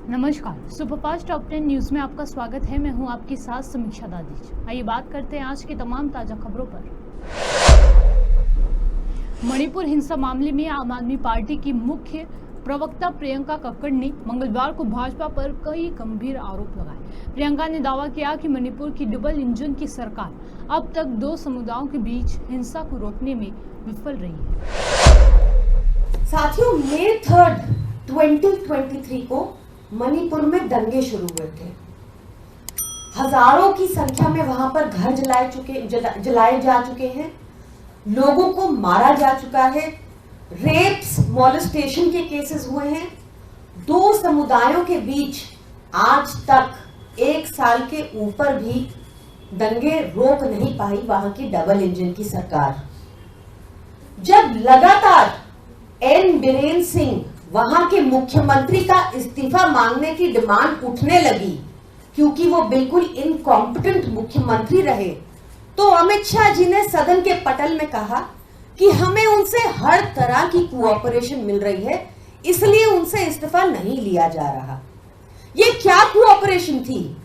नमस्कार, superfast top 10 news में आपका स्वागत है। मैं हूं आपके साथ समीक्षा दादीज। आइए बात करते हैं आज की तमाम ताजा खबरों पर। मणिपुर हिंसा मामले में आम आदमी पार्टी की मुख्य प्रवक्ता प्रियंका कक्कड़ ने मंगलवार को भाजपा पर कई गंभीर आरोप लगाए। प्रियंका ने दावा किया कि मणिपुर की डबल इंजन की सरकार अब तक दो समुदायों के बीच हिंसा को रोकने में विफल रही है। साथियों, मई 3, 2023 को मणिपुर में दंगे शुरू हुए थे। हजारों की संख्या में वहां पर घर जलाए जा चुके हैं, लोगों को मारा जा चुका है, रेप्स, मॉलेस्टेशन के केसेस हुए हैं। दो समुदायों के बीच आज तक 1 साल के ऊपर भी दंगे रोक नहीं पाई वहां की डबल इंजन की सरकार। जब लगातार एन बीरेन सिंह वहां के मुख्यमंत्री का इस्तीफा मांगने की डिमांड उठने लगी, क्योंकि वो बिल्कुल इनकॉम्पिटेंट मुख्यमंत्री रहे, तो अमित शाह जी ने सदन के पटल में कहा कि हमें उनसे हर तरह की कोऑपरेशन मिल रही है, इसलिए उनसे इस्तीफा नहीं लिया जा रहा। ये क्या कोऑपरेशन थी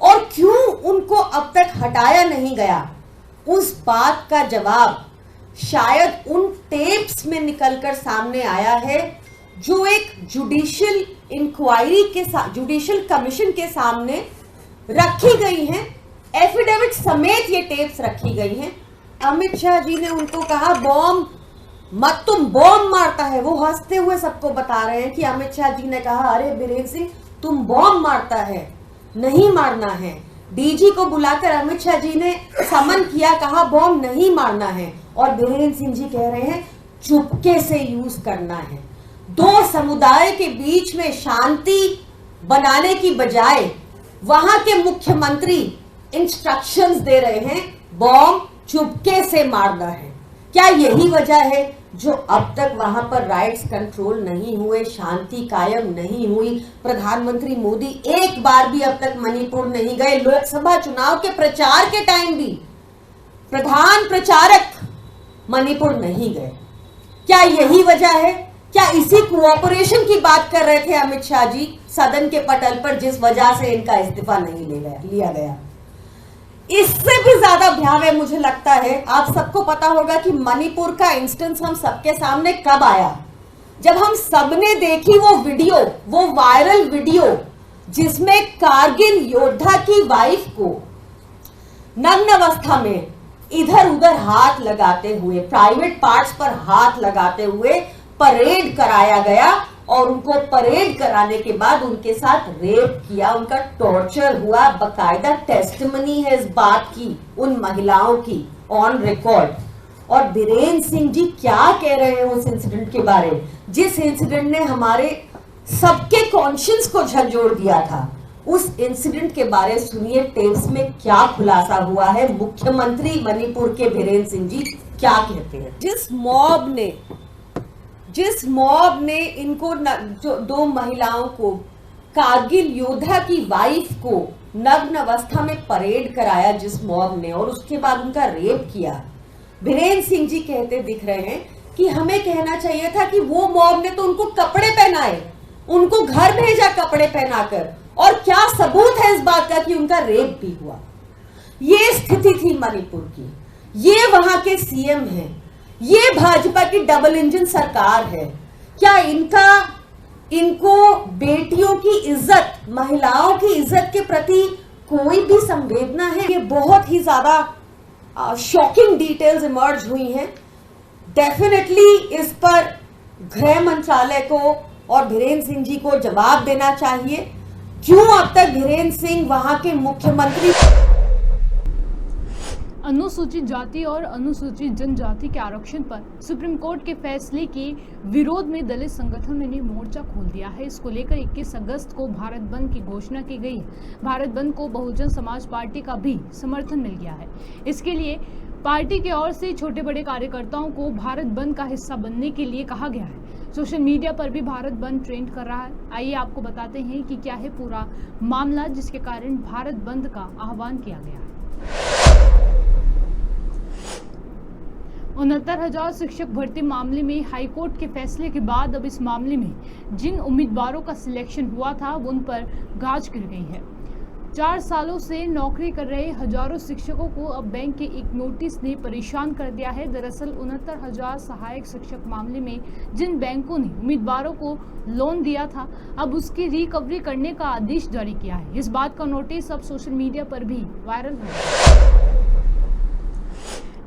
और क्यों उनको अब तक हटाया नहीं गया, उस बात का जवाब शायद उन टेप्स में निकलकर सामने आया है जो एक जुडिशियल इंक्वायरी के साथ, जुडिशियल कमीशन के सामने रखी गई हैं। एफिडेविट समेत ये टेप्स रखी गई हैं। अमित शाह जी ने उनको कहा बॉम्ब मत, तुम बॉम्ब मारता है। वो हंसते हुए सबको बता रहे हैं कि अमित शाह जी ने कहा अरे बीरेन सिंह तुम बॉम्ब मारता है, नहीं मारना है। डीजी को बुलाकर अमित शाह जी ने समन किया, कहा बॉम्ब नहीं मारना है, और बीरेन सिंह जी कह रहे हैं चुपके से यूज करना है। दो समुदाय के बीच में शांति बनाने की बजाय वहां के मुख्यमंत्री इंस्ट्रक्शंस दे रहे हैं बॉम्ब चुपके से मारना है। क्या यही वजह है जो अब तक वहां पर राइट्स कंट्रोल नहीं हुए, शांति कायम नहीं हुई? प्रधानमंत्री मोदी एक बार भी अब तक मणिपुर नहीं गए। लोकसभा चुनाव के प्रचार के टाइम भी प्रधान प्रचारक मणिपुर नहीं गए। क्या यही वजह है? क्या इसी कोऑपरेशन की बात कर रहे थे अमित शाह जी सदन के पटल पर, जिस वजह से इनका इस्तीफा नहीं लिया गया? इससे भी ज्यादा भयावह मुझे लगता है, आप सबको पता होगा कि मणिपुर का इंस्टेंस हम सबके सामने कब आया, जब हम सबने देखी वो वीडियो, वो वायरल वीडियो जिसमें कारगिल योद्धा की वाइफ को नग्न अवस्था में इधर उधर हाथ लगाते हुए, प्राइवेट पार्ट्स पर हाथ लगाते हुए परेड कराया गया, और उनको परेड कराने के बाद उनके साथ रेप किया, उनका टॉर्चर हुआ। बकायदा टेस्टिमनी है इस बात की उन महिलाओं की ऑन रिकॉर्ड। और बीरेन सिंह जी क्या कह रहे हैं उस इंसिडेंट के बारे में, जिस इंसिडेंट ने हमारे सबके कॉन्शियंस को झकझोर दिया था। उस इंसिडेंट के बारे सुनिए, टेप्स में क्या खुलासा हुआ है, मुख्यमंत्री मणिपुर के बीरेन सिंह जी क्या कहते हैं। जिस मॉब ने इनको जो दो महिलाओं को, कारगिल योद्धा की वाइफ को नग्न अवस्था में परेड कराया जिस मॉब ने, और उसके बाद उनका रेप किया, बीरेन सिंह जी कहते दिख रहे हैं कि हमें कहना चाहिए था कि वो मॉब ने तो उनको कपड़े पहनाए, उनको घर भेजा कपड़े पहनाकर, और क्या सबूत है इस बात का कि उनका रेप भी हुआ। ये स्थिति थी मणिपुर की, ये वहां के सीएम हैं, ये भाजपा की डबल इंजन सरकार है। क्या इनको बेटियों की इज्जत, महिलाओं की इज्जत के प्रति कोई भी संवेदना है? ये बहुत ही ज्यादा शॉकिंग डिटेल्स इमर्ज हुई हैं। डेफिनेटली इस पर गृह मंत्रालय को और बीरेन सिंह जी को जवाब देना चाहिए। क्यों अब तक बीरेन सिंह वहां के मुख्यमंत्री? अनुसूचित जाति और अनुसूचित जनजाति के आरक्षण पर सुप्रीम कोर्ट के फैसले के विरोध में दलित संगठनों ने मोर्चा खोल दिया है। इसको लेकर 21 अगस्त को भारत बंद की घोषणा की गई है। भारत बंद को बहुजन समाज पार्टी का भी समर्थन मिल गया है। इसके लिए पार्टी की ओर से छोटे बड़े कार्यकर्ताओं को भारत बंद का हिस्सा बनने के लिए कहा गया है। सोशल मीडिया पर भी भारत बंद ट्रेंड कर रहा है। आइए आपको बताते हैं कि क्या है पूरा मामला जिसके कारण भारत बंद का आह्वान किया गया है। 69,000 शिक्षक भर्ती मामले में हाईकोर्ट के फैसले के बाद अब इस मामले में जिन उम्मीदवारों का सिलेक्शन हुआ था उन पर गाज गिर गई है। 4 सालों से नौकरी कर रहे हजारों शिक्षकों को अब बैंक के एक नोटिस ने परेशान कर दिया है। दरअसल 69,000 सहायक शिक्षक मामले में जिन बैंकों ने उम्मीदवारों को लोन दिया था अब उसकी रिकवरी करने का आदेश जारी किया है। इस बात का नोटिस अब सोशल मीडिया पर भी वायरल हो रहा है।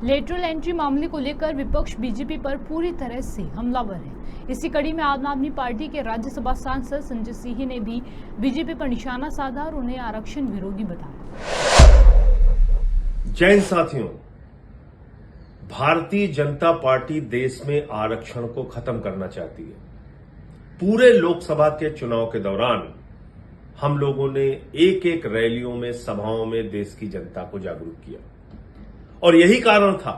लेटरल एंट्री मामले को लेकर विपक्ष बीजेपी पर पूरी तरह से हमलावर है। इसी कड़ी में आम आदमी पार्टी के राज्यसभा सांसद संजय सिंह ने भी बीजेपी पर निशाना साधा और उन्हें आरक्षण विरोधी बताया। जय हिंद साथियों, भारतीय जनता पार्टी देश में आरक्षण को खत्म करना चाहती है। पूरे लोकसभा के चुनाव के दौरान हम लोगों ने एक एक रैलियों में, सभाओं में देश की जनता को जागरूक किया और यही कारण था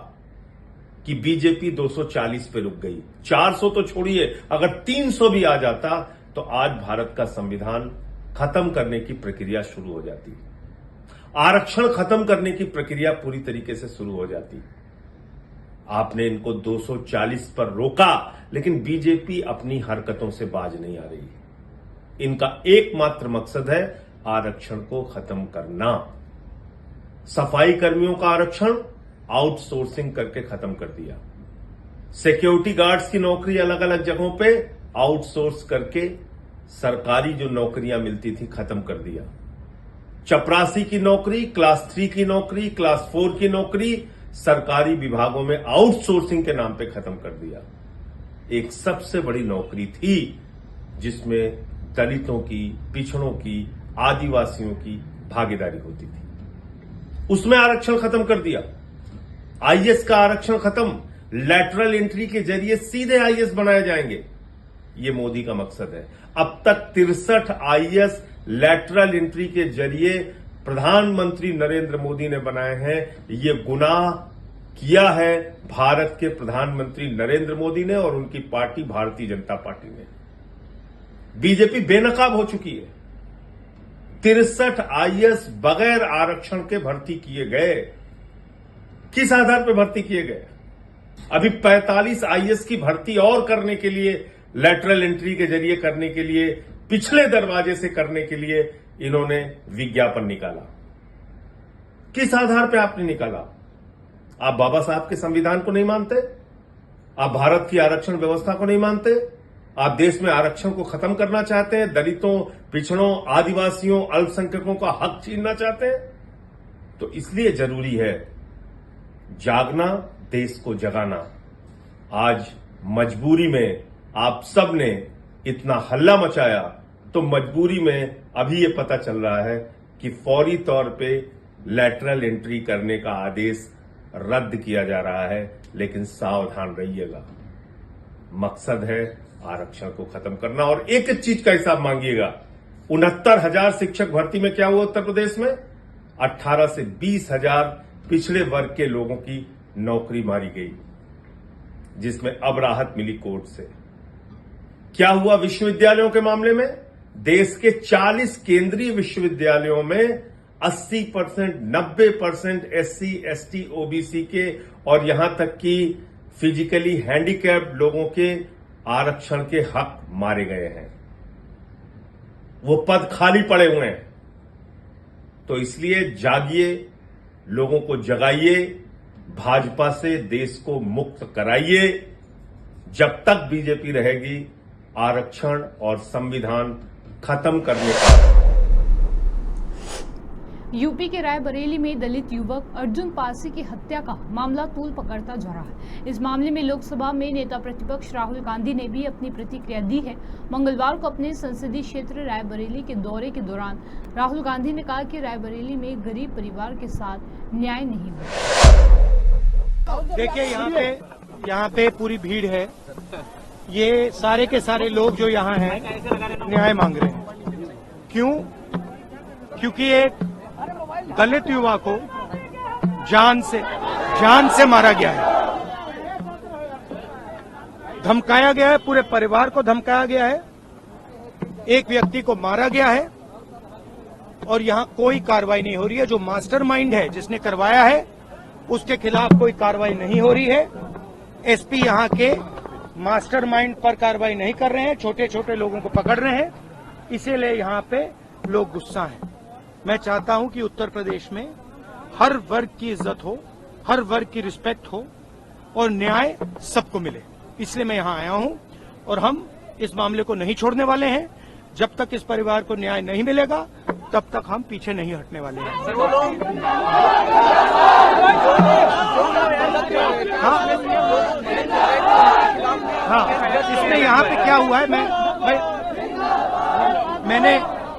कि बीजेपी 240 पे रुक गई। 400 तो छोड़िए, अगर 300 भी आ जाता तो आज भारत का संविधान खत्म करने की प्रक्रिया शुरू हो जाती, आरक्षण खत्म करने की प्रक्रिया पूरी तरीके से शुरू हो जाती। आपने इनको 240 पर रोका, लेकिन बीजेपी अपनी हरकतों से बाज नहीं आ रही। इनका एकमात्र मकसद है आरक्षण को खत्म करना। सफाई कर्मियों का आरक्षण आउटसोर्सिंग करके खत्म कर दिया। सिक्योरिटी गार्ड्स की नौकरी अलग अलग जगहों पे आउटसोर्स करके सरकारी जो नौकरियां मिलती थी खत्म कर दिया। चपरासी की नौकरी, क्लास 3 की नौकरी, क्लास 4 की नौकरी सरकारी विभागों में आउटसोर्सिंग के नाम पे खत्म कर दिया। एक सबसे बड़ी नौकरी थी जिसमें दलितों की, पिछड़ों की, आदिवासियों की भागीदारी होती थी, उसमें आरक्षण खत्म कर दिया। आईएएस का आरक्षण खत्म, लैटरल एंट्री के जरिए सीधे आईएएस बनाए जाएंगे, ये मोदी का मकसद है। अब तक 63 आईएएस लैटरल एंट्री के जरिए प्रधानमंत्री नरेंद्र मोदी ने बनाए हैं। ये गुनाह किया है भारत के प्रधानमंत्री नरेंद्र मोदी ने और उनकी पार्टी भारतीय जनता पार्टी ने। बीजेपी बेनकाब हो चुकी है। 63 आईएएस बगैर आरक्षण के भर्ती किए गए। किस आधार पर भर्ती किए गए? अभी 45 आईएएस की भर्ती और करने के लिए, लैटरल एंट्री के जरिए करने के लिए, पिछले दरवाजे से करने के लिए इन्होंने विज्ञापन निकाला। किस आधार पर आपने निकाला? आप बाबा साहब के संविधान को नहीं मानते? आप भारत की आरक्षण व्यवस्था को नहीं मानते? आप देश में आरक्षण को खत्म करना चाहते हैं? दलितों, पिछड़ों, आदिवासियों, अल्पसंख्यकों का हक छीनना चाहते हैं? तो इसलिए जरूरी है जागना, देश को जगाना। आज मजबूरी में आप सब ने इतना हल्ला मचाया, तो मजबूरी में अभी ये पता चल रहा है कि फौरी तौर पे लैटरल एंट्री करने का आदेश रद्द किया जा रहा है। लेकिन सावधान रहिएगा, मकसद है आरक्षण को खत्म करना। और एक एक चीज का हिसाब मांगिएगा। 69,000 शिक्षक भर्ती में क्या हुआ उत्तर प्रदेश में? 18 से 20,000 पिछड़े वर्ग के लोगों की नौकरी मारी गई, जिसमें अब राहत मिली कोर्ट से। क्या हुआ विश्वविद्यालयों के मामले में? देश के 40 केंद्रीय विश्वविद्यालयों में 80%, 90% SC, ST, OBC के और यहां तक कि फिजिकली हैंडीकैप्ड लोगों के आरक्षण के हक मारे गए हैं। वो पद खाली पड़े हुए हैं। तो इसलिए जागिए, लोगों को जगाइए, भाजपा से देश को मुक्त कराइए। जब तक बीजेपी रहेगी, आरक्षण और संविधान खत्म करने का। यूपी के रायबरेली में दलित युवक अर्जुन पारसी की हत्या का मामला तूल पकड़ता जा रहा है। इस मामले में लोकसभा में नेता प्रतिपक्ष राहुल गांधी ने भी अपनी प्रतिक्रिया दी है। मंगलवार को अपने संसदीय क्षेत्र रायबरेली के दौरे के दौरान राहुल गांधी ने कहा कि रायबरेली में गरीब परिवार के साथ न्याय नहीं हुआ। देखिए, यहाँ पे पूरी भीड़ है। ये सारे के सारे लोग जो यहाँ हैं न्याय मांग रहे हैं। क्यों? क्योंकि एक दलित युवा को जान से मारा गया है, धमकाया गया है, पूरे परिवार को धमकाया गया है, एक व्यक्ति को मारा गया है और यहाँ कोई कार्रवाई नहीं हो रही है। जो मास्टरमाइंड है, जिसने करवाया है, उसके खिलाफ कोई कार्रवाई नहीं हो रही है। एसपी यहाँ के मास्टरमाइंड पर कार्रवाई नहीं कर रहे हैं, छोटे छोटे लोगों को पकड़ रहे हैं, इसीलिए यहाँ पे लोग गुस्सा हैं। मैं चाहता हूं कि उत्तर प्रदेश में हर वर्ग की इज्जत हो, हर वर्ग की रिस्पेक्ट हो और न्याय सबको मिले, इसलिए मैं यहाँ आया हूं और हम इस मामले को नहीं छोड़ने वाले हैं। जब तक इस परिवार को न्याय नहीं मिलेगा तब तक हम पीछे नहीं हटने वाले हैं। हाँ, इसमें यहाँ पे क्या हुआ है,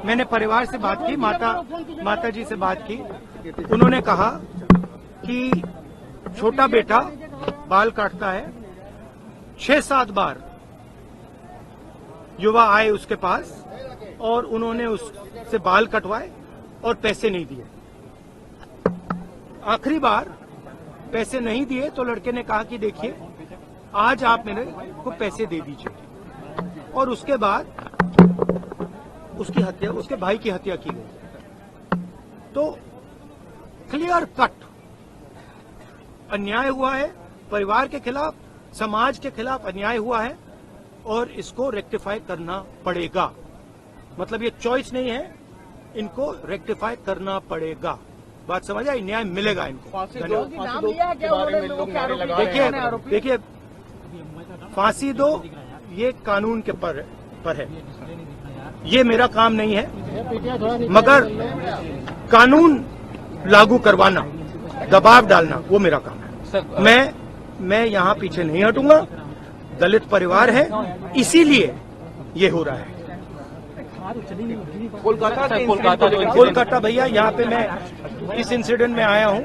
मैंने परिवार से बात की, माता जी से बात की। उन्होंने कहा कि छोटा बेटा बाल काटता है, 6-7 बार युवा आए उसके पास और उन्होंने उससे बाल कटवाए और पैसे नहीं दिए। आखिरी बार पैसे नहीं दिए तो लड़के ने कहा कि देखिए आज आप मेरे को पैसे दे दीजिए, और उसके बाद उसकी हत्या, उसके भाई की हत्या की गई। तो क्लियर कट अन्याय हुआ है, परिवार के खिलाफ, समाज के खिलाफ अन्याय हुआ है और इसको रेक्टिफाई करना पड़ेगा। मतलब ये चॉइस नहीं है, इनको रेक्टिफाई करना पड़ेगा। बात समझ आई? न्याय मिलेगा इनको। देखिए फांसी दो ये कानून के पर है, ये मेरा काम नहीं है, मगर कानून लागू करवाना, दबाव डालना वो मेरा काम है। मैं यहाँ पीछे नहीं हटूंगा। दलित परिवार है, इसीलिए ये हो रहा है। कोलकाता भैया, यहाँ पे मैं इस इंसिडेंट में आया हूँ।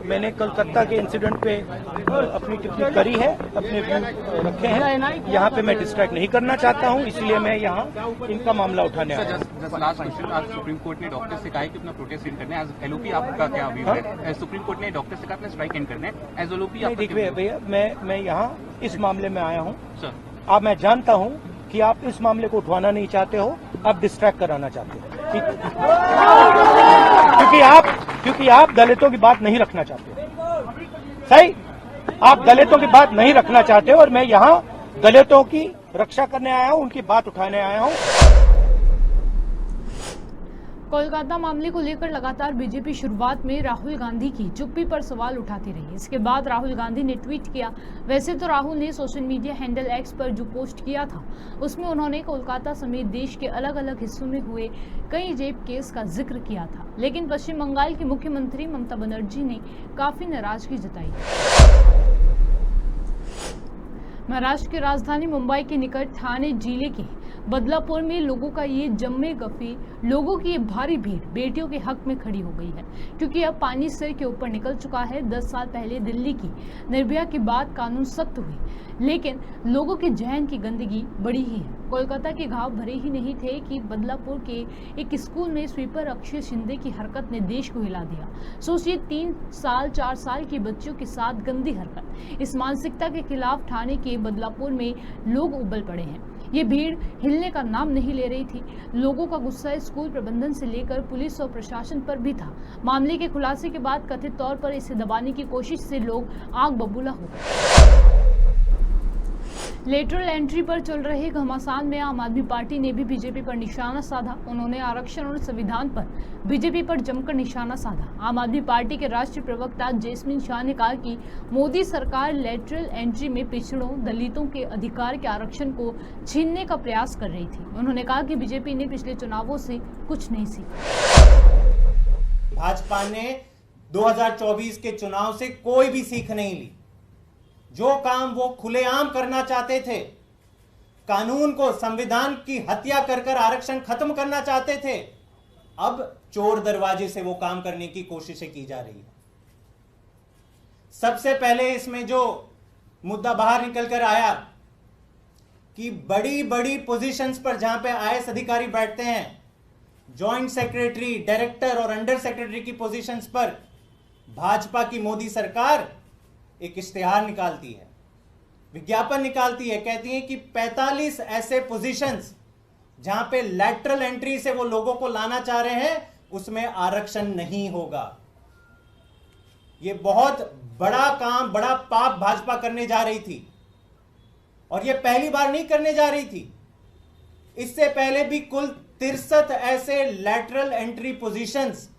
मैंने कलकत्ता के इंसिडेंट पे अपनी टिप्पणी करी है, अपने व्यू रखे हैं। यहाँ पे मैं डिस्ट्रैक्ट नहीं करना चाहता हूँ, इसलिए मैं यहाँ इनका मामला उठाने आया हूँ। लास्ट क्वेश्चन, आज सुप्रीम कोर्ट ने डॉक्टर से कहा है कि अपना प्रोटेस्ट एंड करना है। एज एलओपी आपका क्या व्यू है? सुप्रीम कोर्ट ने डॉक्टर से कहा अपना स्ट्राइक एंड करना है। एज एलओपी देखिए भैया, मैं यहाँ इस मामले में आया हूँ। सर, अब मैं जानता हूँ कि आप इस मामले को उठवाना नहीं चाहते हो, आप डिस्ट्रैक्ट कराना चाहते हो, ठीक? क्योंकि आप दलितों की बात नहीं रखना चाहते हो। सही, आप दलितों की बात नहीं रखना चाहते हो और मैं यहाँ दलितों की रक्षा करने आया हूँ, उनकी बात उठाने आया हूँ। कोलकाता मामले को लेकर लगातार बीजेपी शुरुआत में राहुल गांधी की चुप्पी पर सवाल उठाती रही। इसके बाद राहुल गांधी ने ट्वीट किया। वैसे तो राहुल ने सोशल मीडिया हैंडल एक्स पर जो पोस्ट किया था उसमें उन्होंने कोलकाता समेत देश के अलग अलग हिस्सों में हुए कई रेप केस का जिक्र किया था, लेकिन पश्चिम बंगाल की मुख्यमंत्री ममता बनर्जी ने काफी नाराजगी जताई। महाराष्ट्र की राजधानी मुंबई के निकट ठाणे जिले के बदलापुर में लोगों का ये जम्मे गफी, लोगों की ये भारी भीड़ बेटियों के हक में खड़ी हो गई है, क्योंकि अब पानी सिर के ऊपर निकल चुका है। 10 साल पहले दिल्ली की निर्भया के बाद कानून सख्त हुए, लेकिन लोगों के जहन की गंदगी बढ़ी ही है। कोलकाता के घाव भरे ही नहीं थे कि बदलापुर के एक स्कूल में स्वीपर अक्षय शिंदे की हरकत ने देश को हिला दिया। सोचिए, 3 साल 4 साल की बच्चियों के साथ गंदी हरकत। इस मानसिकता के खिलाफ ठाणे के बदलापुर में लोग उबल पड़े हैं। ये भीड़ हिलने का नाम नहीं ले रही थी। लोगों का गुस्सा स्कूल प्रबंधन से लेकर पुलिस और प्रशासन पर भी था। मामले के खुलासे के बाद कथित तौर पर इसे दबाने की कोशिश से लोग आग बबूला हो गए। लेटरल एंट्री पर चल रहे घमासान में आम आदमी पार्टी ने भी बीजेपी पर निशाना साधा। उन्होंने आरक्षण और संविधान पर बीजेपी पर जमकर निशाना साधा। आम आदमी पार्टी के राष्ट्रीय प्रवक्ता जैस्मिन शाह ने कहा कि मोदी सरकार लेटरल एंट्री में पिछड़ों, दलितों के अधिकार के आरक्षण को छीनने का प्रयास कर रही थी। उन्होंने कहा कि बीजेपी ने पिछले चुनावों से कुछ नहीं सीखा। भाजपा ने 2024 के चुनाव से कोई भी सीख नहीं ली। जो काम वो खुलेआम करना चाहते थे, कानून को, संविधान की हत्या कर कर आरक्षण खत्म करना चाहते थे, अब चोर दरवाजे से वो काम करने की कोशिशें की जा रही है। सबसे पहले इसमें जो मुद्दा बाहर निकल कर आया कि बड़ी बड़ी पोजीशंस पर जहां पे आईएएस अधिकारी बैठते हैं, जॉइंट सेक्रेटरी, डायरेक्टर और अंडर सेक्रेटरी की पोजीशंस पर भाजपा की मोदी सरकार एक इश्तिहार निकालती है, विज्ञापन निकालती है, कहती है कि 45 ऐसे पोजीशंस जहां पे लैटरल एंट्री से वो लोगों को लाना चाह रहे हैं, उसमें आरक्षण नहीं होगा। ये बहुत बड़ा काम, बड़ा पाप भाजपा करने जा रही थी, और ये पहली बार नहीं करने जा रही थी। इससे पहले भी कुल 63 ऐसे लैटरल एंट्री पोजीशंस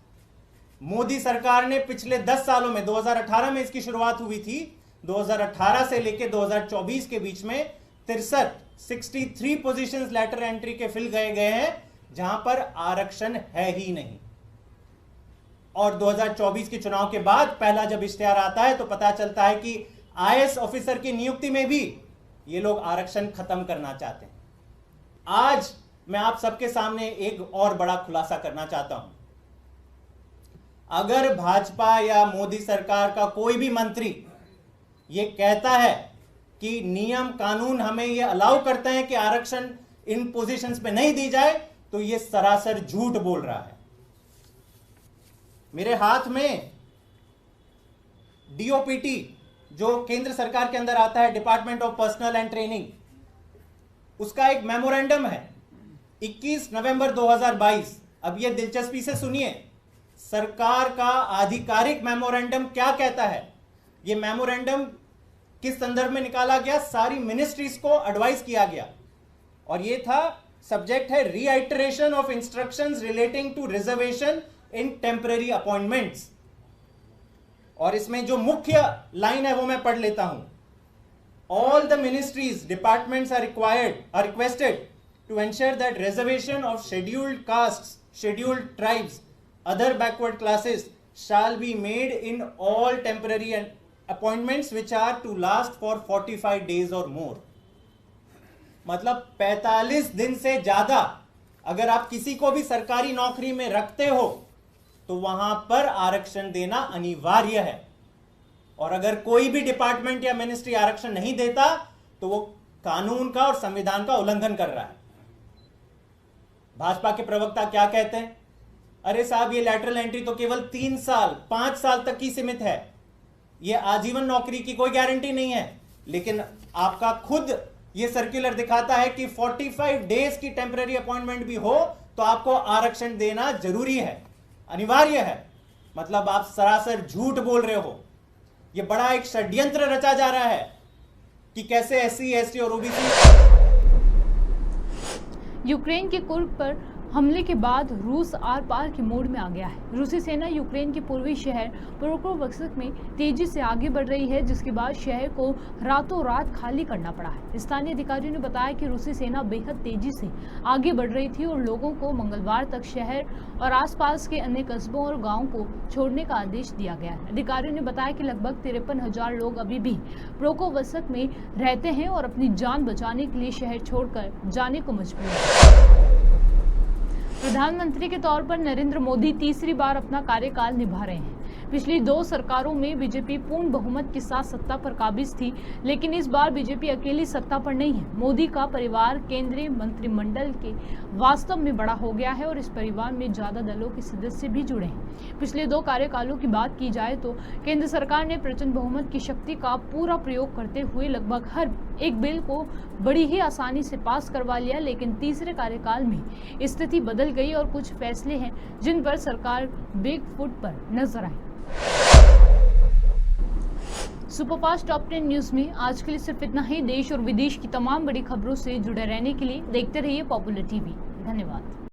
मोदी सरकार ने पिछले 10 सालों में, 2018 में इसकी शुरुआत हुई थी, 2018 से लेकर 2024 के बीच में 63 पोजीशंस लैटरल एंट्री के फिल गए हैं जहां पर आरक्षण है ही नहीं। और 2024 के चुनाव के बाद पहला जब इश्तिहार आता है तो पता चलता है कि आईएएस ऑफिसर की नियुक्ति में भी ये लोग आरक्षण खत्म करना चाहते हैं। आज मैं आप सबके सामने एक और बड़ा खुलासा करना चाहता हूं। अगर भाजपा या मोदी सरकार का कोई भी मंत्री ये कहता है कि नियम कानून हमें ये अलाउ करते हैं कि आरक्षण इन पोजीशंस पे नहीं दी जाए, तो ये सरासर झूठ बोल रहा है। मेरे हाथ में डीओपीटी, जो केंद्र सरकार के अंदर आता है, department of personal and training, उसका एक मेमोरेंडम है 21 नवंबर 2022। अब ये दिलचस्पी से सुनिए, सरकार का आधिकारिक मेमोरेंडम क्या कहता है। ये मेमोरेंडम किस संदर्भ में निकाला गया, सारी मिनिस्ट्रीज को एडवाइस किया गया, और ये था, सब्जेक्ट है reiteration of instructions relating to reservation in temporary appointments. और इसमें जो मुख्य लाइन है वो मैं पढ़ लेता हूं। All the ministries, departments are requested to ensure that reservation of scheduled castes, scheduled tribes, other backward classes shall be made in all temporary appointments which are to last for 45 days or more। मतलब 45 दिन से ज्यादा अगर आप किसी को भी सरकारी नौकरी में रखते हो तो वहां पर आरक्षण देना अनिवार्य है, और अगर कोई भी डिपार्टमेंट या मिनिस्ट्री आरक्षण नहीं देता तो वो कानून का और संविधान का उल्लंघन कर रहा है। भाजपा के प्रवक्ता क्या कहते हैं, अरे साहब ये लैटरल एंट्री तो केवल 3 साल 5 साल तक की सीमित है, ये आजीवन नौकरी की कोई गारंटी नहीं है। लेकिन आपका खुद ये सर्कुलर दिखाता है कि 45 डेज की टेम्पररी अपॉइंटमेंट भी हो तो आपको आरक्षण देना जरूरी है, अनिवार्य है। मतलब आप सरासर झूठ बोल रहे हो। ये बड़ा एक षड्यंत्र रचा जा रहा है कि कैसे एससी, एसटी और ओबीसी। यूक्रेन के कुर्ग पर हमले के बाद रूस आर पार के मोड में आ गया है। रूसी सेना यूक्रेन के पूर्वी शहर पोक्रोवस्क में तेजी से आगे बढ़ रही है, जिसके बाद शहर को रातों रात खाली करना पड़ा है। स्थानीय अधिकारियों ने बताया कि रूसी सेना बेहद तेजी से आगे बढ़ रही थी और लोगों को मंगलवार तक शहर और आसपास के अन्य कस्बों और गांवों को छोड़ने का आदेश दिया गया है। अधिकारियों ने बताया कि लगभग 53,000 लोग अभी भी पोक्रोवस्क में रहते हैं और अपनी जान बचाने के लिए शहर छोड़कर जाने को मजबूर हैं। प्रधानमंत्री के तौर पर नरेंद्र मोदी तीसरी बार अपना कार्यकाल निभा रहे हैं। पिछली 2 सरकारों में बीजेपी पूर्ण बहुमत के साथ सत्ता पर काबिज थी, लेकिन इस बार बीजेपी अकेली सत्ता पर नहीं है। मोदी का परिवार केंद्रीय मंत्रिमंडल के वास्तव में बड़ा हो गया है और इस परिवार में ज्यादा दलों के सदस्य भी जुड़े हैं। पिछले 2 कार्यकालों की बात की जाए तो केंद्र सरकार ने प्रचंड बहुमत की शक्ति का पूरा प्रयोग करते हुए लगभग हर एक बिल को बड़ी ही आसानी से पास करवा लिया, लेकिन तीसरे कार्यकाल में स्थिति बदल गई और कुछ फैसले हैं जिन पर सरकार बैक फुट पर नजर आई। सुपरफास्ट टॉप 10 न्यूज में आज के लिए सिर्फ इतना ही। देश और विदेश की तमाम बड़ी खबरों से जुड़े रहने के लिए देखते रहिए पॉपुलर टीवी। धन्यवाद।